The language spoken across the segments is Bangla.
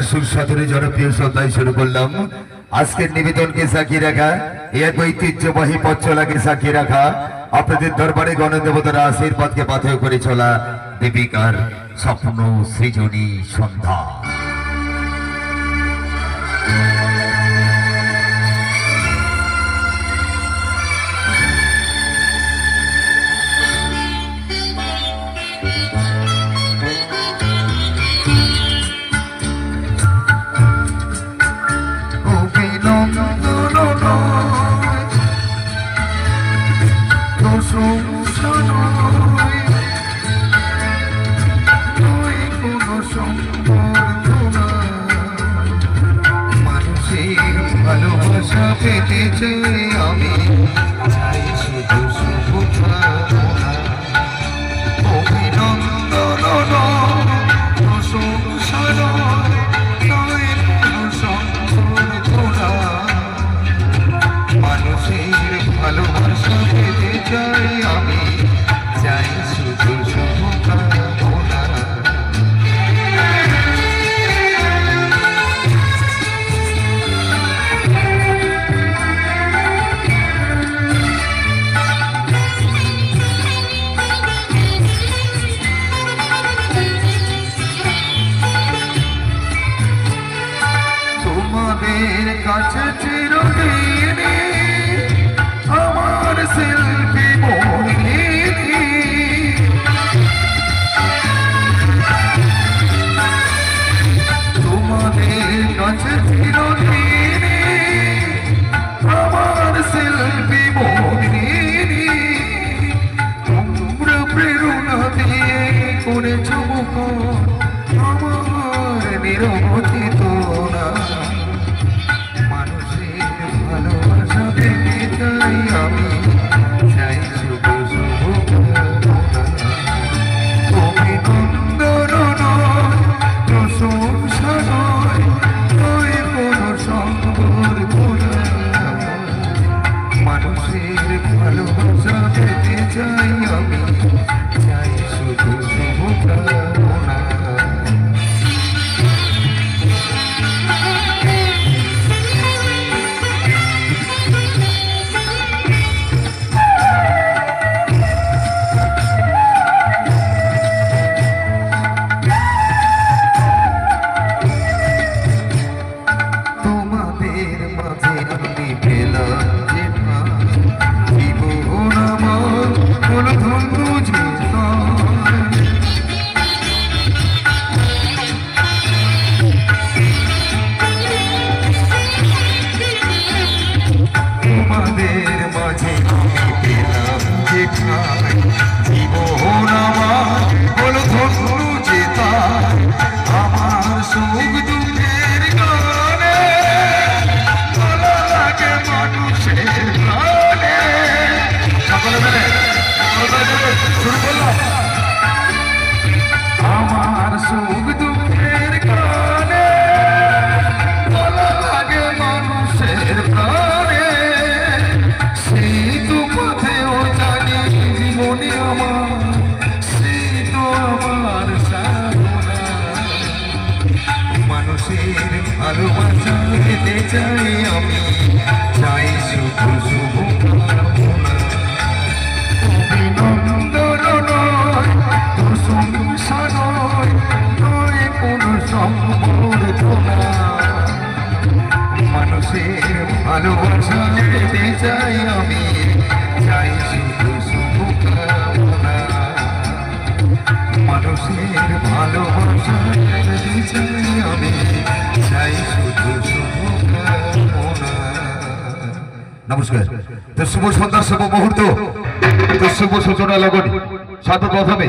এখনকার সুস্বাদুরে জনপ্রিয় শ্রদ্ধায় শুরু করলাম আজকের নিবেদনকে সাক্ষী রাখা এক ঐতিহ্যবাহী পথ চলাকে সাক্ষী রাখা আপনাদের দরবারে গণদেবতার আশীর্বাদকে পাথেয় করে চলা দেবিকার স্বপ্ন সৃজনী সন্ধ্যা। ভালোবাসা পেতে চাই আমি, চাই শুধু শুভতা অভিনন্দন প্রশংসা নয় কোনো সম্পর্কনা। মানুষের ভালোবাসা পেতে চাই আমি, চাই শুধু শুভতা। কাছে চিরদিনে আমার শিল্পী মোহিনী, তোমাদের কাছে চিরদিনে আমার শিল্পী মোহিনী। তোমরা প্রেরণা দিয়ে করেছ মুখর আমার নিরবধি তোরা। ভালোবাসা পেতে চাই আমি, চাই শুধু শুভকামনা অভিনন্দন নয় প্রশংসা নয় কোনো সম্পর্কনা। মানুষের ভালোবাসা পেতে চাই আমি, চাই শুধু শুভকামনা। আমার সুখ দুঃখের গানে বলা লাগে মানুষের প্রাণে, সেই তো পথেও জানি জীবনে আমার, সেই তো আমার সাধনা। মানুষের ভালোবাসা পেতে চাই আমি, চাই শুধু শুভকামনা অভিনন্দন নয় প্রশংসা নয় কোনো সম্পর্কনা। মানুষের ভালোবাসা পেতে চাই আমি, চাই শুধু শুভকামনা। মানুষের ভালোবাসা পেতে চাই আমি, চাই শুধু শুভকামনা। নমস্কার। তো শুভ সন্ধ্যার শুভ মুহূর্ত, তো শুভ সূচনা লগন। সর্বপ্রথমে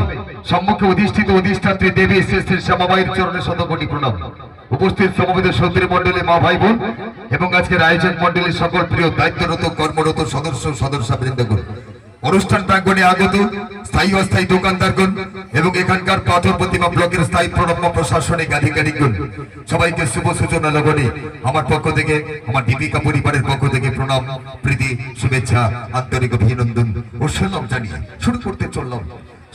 সম্মুখে অধিষ্ঠিত অধিষ্ঠাত্রী দেবী শ্রেষ্ঠীর শ্যামাবাইয়ের চরণে শতকোটি প্রণাম। উপস্থিত সমবেত সন্ত্রী মন্ডলী মা ভাই বোন এবং আজকের আয়োজন মন্ডলীর সকল প্রিয় দায়িত্বরত কর্মরত সদস্যবৃন্দগণ, অনুষ্ঠান প্রাঙ্গণে আগত স্থায়ী অস্থায়ী দোকানদারগণ এবং এখানকার পাথর প্রতিমা ব্লকের স্থায়ী প্রণম্য প্রশাসনিক আধিকারিকগণ, সবাইকে শুভ সূচনা লগনে আমার পক্ষ থেকে, আমার দীপিকা পরিবারের পক্ষ থেকে প্রণাম, প্রীতি, শুভেচ্ছা, আন্তরিক অভিনন্দন ও সুনাম জানিয়ে শুরু করতে চললাম।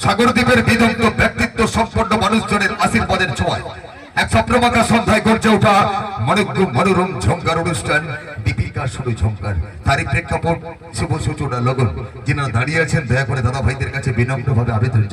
সাগরদ্বীপের বিদগ্ধ ব্যক্তিত্ব সম্পন্ন মানুষজনের আশীর্বাদের ছোঁয়ায় এক চন্দ্রমাকা সন্ধ্যায় গর্জে ওঠা মনোরম ঝঙ্কার অনুষ্ঠান দীপিকা শুধু ঝঙ্কার তারই প্রেক্ষাপট শুভ সূচনা লগন যিনারা দাঁড়িয়ে আছেন দয়া করে দাদা ভাইদের কাছে বিনম্রভাবে আবেদন